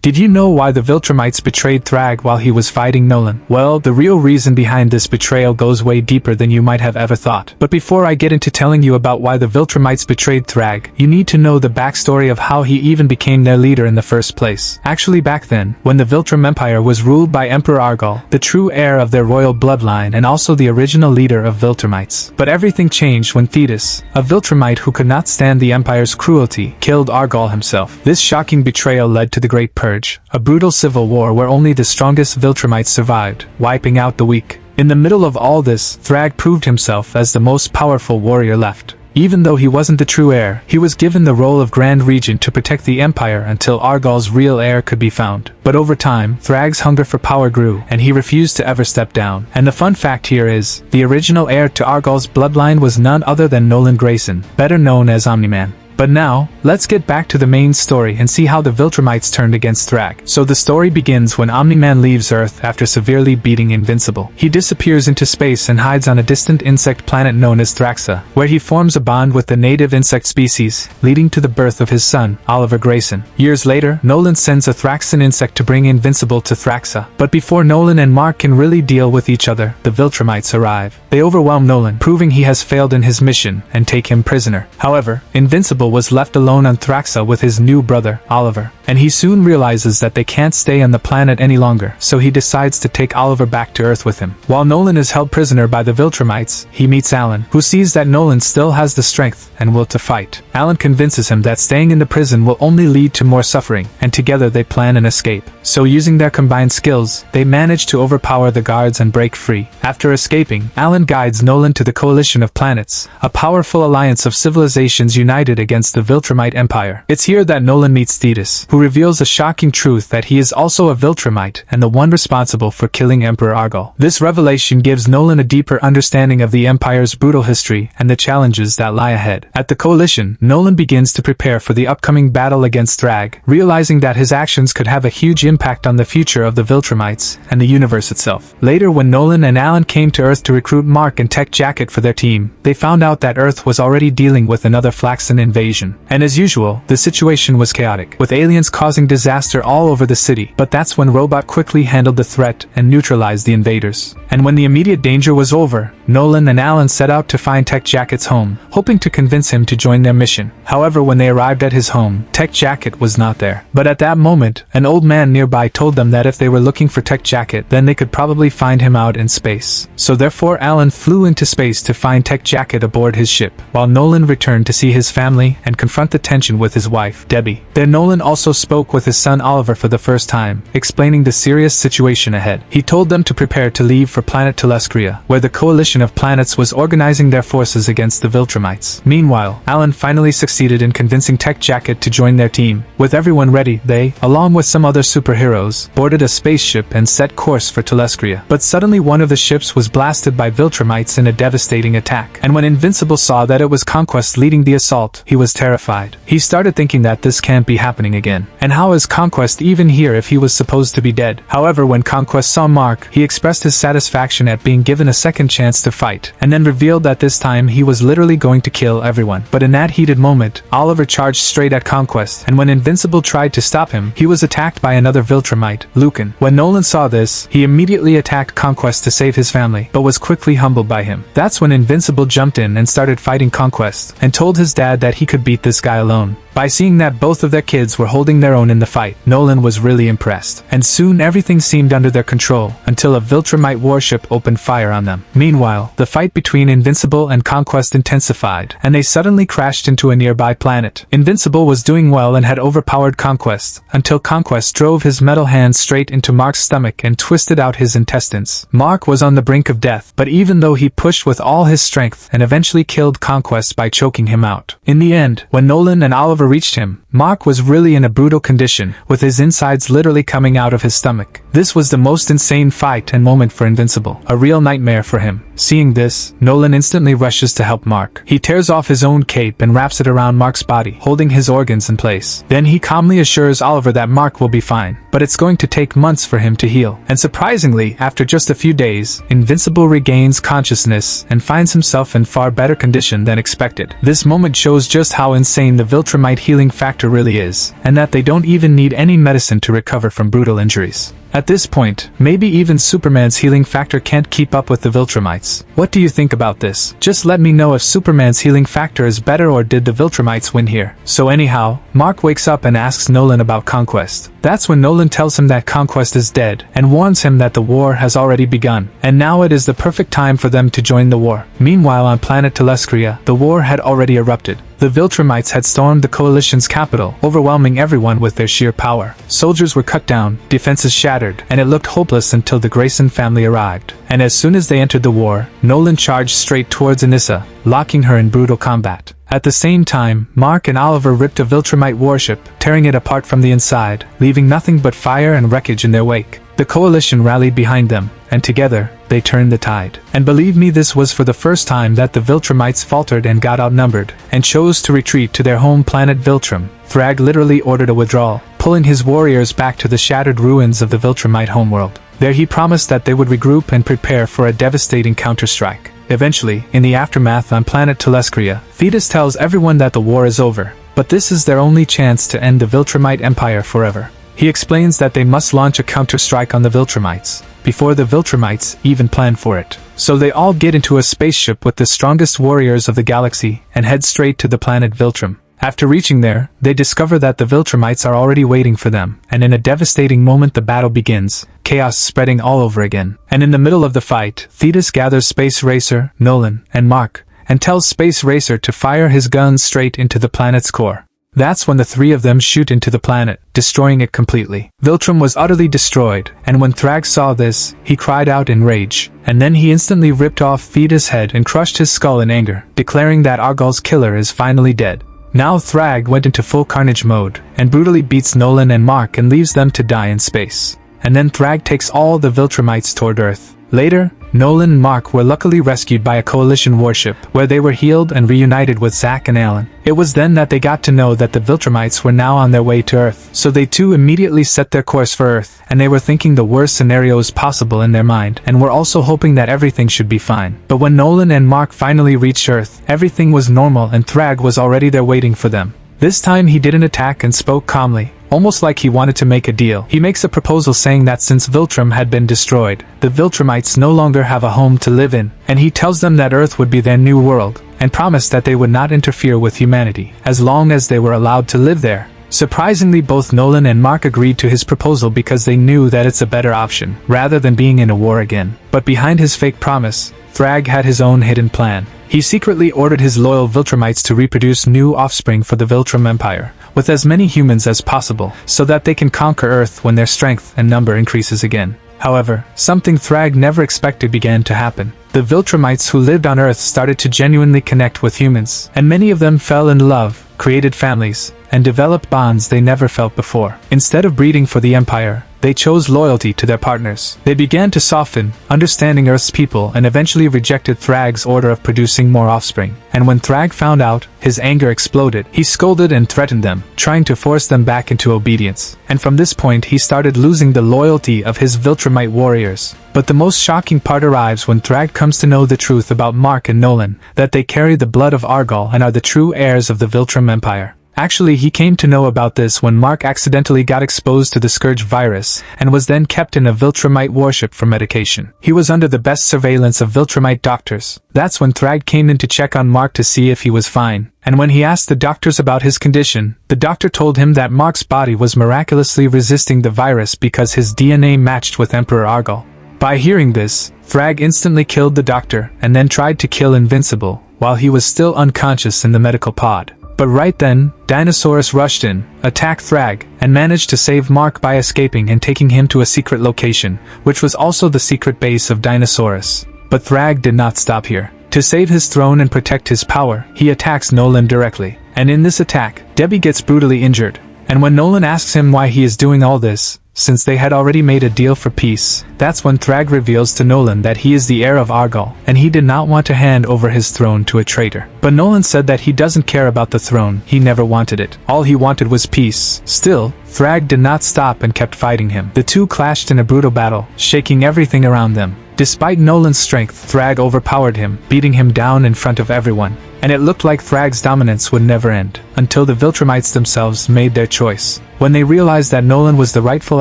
Did you know why the Viltrumites betrayed Thragg while he was fighting Nolan? Well, the real reason behind this betrayal goes way deeper than you might have ever thought. But before I get into telling you about why the Viltrumites betrayed Thragg, you need to know the backstory of how he even became their leader in the first place. Actually, back then, when the Viltrum Empire was ruled by Emperor Argall, the true heir of their royal bloodline and also the original leader of Vilturmites. But everything changed when Thetis, a Viltrumite who could not stand the Empire's cruelty, killed Argall himself. This shocking betrayal led to the Great Purge, a brutal civil war where only the strongest Viltrumites survived, wiping out the weak. In the middle of all this, Thragg proved himself as the most powerful warrior left. Even though he wasn't the true heir, he was given the role of Grand Regent to protect the Empire until Argall's real heir could be found. But over time, Thragg's hunger for power grew, and he refused to ever step down. And the fun fact here is, the original heir to Argall's bloodline was none other than Nolan Grayson, better known as Omni-Man. But now, let's get back to the main story and see how the Viltrumites turned against Thragg. So the story begins when Omni-Man leaves Earth after severely beating Invincible. He disappears into space and hides on a distant insect planet known as Thraxa, where he forms a bond with the native insect species, leading to the birth of his son, Oliver Grayson. Years later, Nolan sends a Thraxan insect to bring Invincible to Thraxa. But before Nolan and Mark can really deal with each other, the Viltrumites arrive. They overwhelm Nolan, proving he has failed in his mission, and take him prisoner. However, Invincible was left alone on Thraxa with his new brother, Oliver, and he soon realizes that they can't stay on the planet any longer, so he decides to take Oliver back to Earth with him. While Nolan is held prisoner by the Viltrumites, he meets Alan, who sees that Nolan still has the strength and will to fight. Alan convinces him that staying in the prison will only lead to more suffering, and together they plan an escape. So using their combined skills, they manage to overpower the guards and break free. After escaping, Alan guides Nolan to the Coalition of Planets, a powerful alliance of civilizations united against the Viltrumite Empire. It's here that Nolan meets Thetis, who reveals a shocking truth that he is also a Viltrumite and the one responsible for killing Emperor Argall. This revelation gives Nolan a deeper understanding of the Empire's brutal history and the challenges that lie ahead. At the Coalition, Nolan begins to prepare for the upcoming battle against Thragg, realizing that his actions could have a huge impact on the future of the Viltrumites and the universe itself. Later, when Nolan and Alan came to Earth to recruit Mark and Tech Jacket for their team, they found out that Earth was already dealing with another Flaxan invasion. And as usual, the situation was chaotic, with aliens causing disaster all over the city. But that's when Robot quickly handled the threat and neutralized the invaders. And when the immediate danger was over, Nolan and Alan set out to find Tech Jacket's home, hoping to convince him to join their mission. However, when they arrived at his home, Tech Jacket was not there. But at that moment, an old man nearby told them that if they were looking for Tech Jacket, then they could probably find him out in space. So therefore Alan flew into space to find Tech Jacket aboard his ship, while Nolan returned to see his family and confront the tension with his wife, Debbie. Then Nolan also spoke with his son Oliver for the first time, explaining the serious situation ahead. He told them to prepare to leave for planet Telescria, where the Coalition of Planets was organizing their forces against the Viltrumites. Meanwhile, Alan finally succeeded in convincing Tech Jacket to join their team. With everyone ready, they, along with some other superheroes, boarded a spaceship and set course for Telescria. But suddenly one of the ships was blasted by Viltrumites in a devastating attack. And when Invincible saw that it was Conquest leading the assault, he was terrified. He started thinking that this can't be happening again. And how is Conquest even here if he was supposed to be dead? However, when Conquest saw Mark, he expressed his satisfaction at being given a second chance to fight, and then revealed that this time he was literally going to kill everyone. But in that heated moment, Oliver charged straight at Conquest, and when Invincible tried to stop him, he was attacked by another Viltrumite, Lucan. When Nolan saw this, he immediately attacked Conquest to save his family, but was quickly humbled by him. That's when Invincible jumped in and started fighting Conquest, and told his dad that he could beat this guy alone. By seeing that both of their kids were holding their own in the fight, Nolan was really impressed, and soon everything seemed under their control, until a Viltrumite warship opened fire on them. Meanwhile, the fight between Invincible and Conquest intensified, and they suddenly crashed into a nearby planet. Invincible was doing well and had overpowered Conquest, until Conquest drove his metal hand straight into Mark's stomach and twisted out his intestines. Mark was on the brink of death, but even though he pushed with all his strength and eventually killed Conquest by choking him out. In the end, when Nolan and Oliver reached him, Mark was really in a brutal condition, with his insides literally coming out of his stomach. This was the most insane fight and moment for Invincible, a real nightmare for him. Seeing this, Nolan instantly rushes to help Mark. He tears off his own cape and wraps it around Mark's body, holding his organs in place. Then he calmly assures Oliver that Mark will be fine, but it's going to take months for him to heal. And surprisingly, after just a few days, Invincible regains consciousness and finds himself in far better condition than expected. This moment shows just how insane the Viltrumite Viltrumite healing factor really is, and that they don't even need any medicine to recover from brutal injuries. At this point, maybe even Superman's healing factor can't keep up with the Viltrumites. What do you think about this? Just let me know if Superman's healing factor is better or did the Viltrumites win here. So anyhow, Mark wakes up and asks Nolan about Conquest. That's when Nolan tells him that Conquest is dead, and warns him that the war has already begun, and now it is the perfect time for them to join the war. Meanwhile on planet Telescria, the war had already erupted. The Viltrumites had stormed the Coalition's capital, overwhelming everyone with their sheer power. Soldiers were cut down, defenses shattered, and it looked hopeless until the Grayson family arrived. And as soon as they entered the war, Nolan charged straight towards Anissa, locking her in brutal combat. At the same time, Mark and Oliver ripped a Viltrumite warship, tearing it apart from the inside, leaving nothing but fire and wreckage in their wake. The Coalition rallied behind them, and together, they turned the tide. And believe me, this was for the first time that the Viltrumites faltered and got outnumbered, and chose to retreat to their home planet Viltrum. Thragg literally ordered a withdrawal, pulling his warriors back to the shattered ruins of the Viltrumite homeworld. There he promised that they would regroup and prepare for a devastating counterstrike. Eventually, in the aftermath on planet Telescria, Thetis tells everyone that the war is over, but this is their only chance to end the Viltrumite Empire forever. He explains that they must launch a counterstrike on the Viltrumites, before the Viltrumites even plan for it. So they all get into a spaceship with the strongest warriors of the galaxy, and head straight to the planet Viltrum. After reaching there, they discover that the Viltrumites are already waiting for them, and in a devastating moment the battle begins, chaos spreading all over again. And in the middle of the fight, Thetis gathers Space Racer, Nolan, and Mark, and tells Space Racer to fire his guns straight into the planet's core. That's when the three of them shoot into the planet, destroying it completely. Viltrum was utterly destroyed, and when Thragg saw this, he cried out in rage, and then he instantly ripped off Thetis' head and crushed his skull in anger, declaring that Argall's killer is finally dead. Now Thragg went into full carnage mode, and brutally beats Nolan and Mark and leaves them to die in space. And then Thragg takes all the Viltrumites toward Earth. Later, Nolan and Mark were luckily rescued by a Coalition warship, where they were healed and reunited with Zack and Alan. It was then that they got to know that the Viltrumites were now on their way to Earth, so they too immediately set their course for Earth, and they were thinking the worst scenarios possible in their mind, and were also hoping that everything should be fine. But when Nolan and Mark finally reached Earth, everything was normal and Thragg was already there waiting for them. This time he didn't attack and spoke calmly, almost like he wanted to make a deal. He makes a proposal saying that since Viltrum had been destroyed, the Viltrumites no longer have a home to live in, and he tells them that Earth would be their new world, and promised that they would not interfere with humanity, as long as they were allowed to live there. Surprisingly, both Nolan and Mark agreed to his proposal because they knew that it's a better option, rather than being in a war again. But behind his fake promise, Thragg had his own hidden plan. He secretly ordered his loyal Viltrumites to reproduce new offspring for the Viltrum Empire, with as many humans as possible, so that they can conquer Earth when their strength and number increases again. However, something Thragg never expected began to happen. The Viltrumites who lived on Earth started to genuinely connect with humans, and many of them fell in love, created families, and developed bonds they never felt before. Instead of breeding for the Empire, they chose loyalty to their partners. They began to soften, understanding Earth's people, and eventually rejected Thragg's order of producing more offspring. And when Thragg found out, his anger exploded. He scolded and threatened them, trying to force them back into obedience. And from this point he started losing the loyalty of his Viltrumite warriors. But the most shocking part arrives when Thragg comes to know the truth about Mark and Nolan, that they carry the blood of Argall and are the true heirs of the Viltrum Empire. Actually, he came to know about this when Mark accidentally got exposed to the Scourge virus, and was then kept in a Viltrumite warship for medication. He was under the best surveillance of Viltrumite doctors. That's when Thragg came in to check on Mark to see if he was fine. And when he asked the doctors about his condition, the doctor told him that Mark's body was miraculously resisting the virus because his DNA matched with Emperor Argall. By hearing this, Thragg instantly killed the doctor, and then tried to kill Invincible, while he was still unconscious in the medical pod. But right then, Dinosaurus rushed in, attacked Thragg, and managed to save Mark by escaping and taking him to a secret location, which was also the secret base of Dinosaurus. But Thragg did not stop here. To save his throne and protect his power, he attacks Nolan directly. And in this attack, Debbie gets brutally injured. And when Nolan asks him why he is doing all this, since they had already made a deal for peace, that's when Thragg reveals to Nolan that he is the heir of Argall, and he did not want to hand over his throne to a traitor. But Nolan said that he doesn't care about the throne, he never wanted it. All he wanted was peace. Still, Thragg did not stop and kept fighting him. The two clashed in a brutal battle, shaking everything around them. Despite Nolan's strength, Thragg overpowered him, beating him down in front of everyone. And it looked like Thragg's dominance would never end, until the Viltrumites themselves made their choice. When they realized that Nolan was the rightful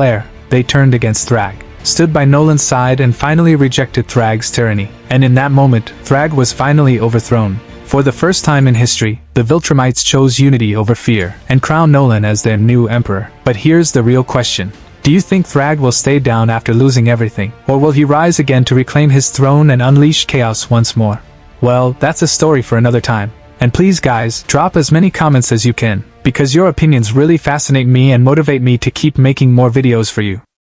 heir, they turned against Thragg, stood by Nolan's side and finally rejected Thragg's tyranny. And in that moment, Thragg was finally overthrown. For the first time in history, the Viltrumites chose unity over fear, and crowned Nolan as their new emperor. But here's the real question. Do you think Thragg will stay down after losing everything, or will he rise again to reclaim his throne and unleash chaos once more? Well, that's a story for another time. And please guys, drop as many comments as you can, because your opinions really fascinate me and motivate me to keep making more videos for you.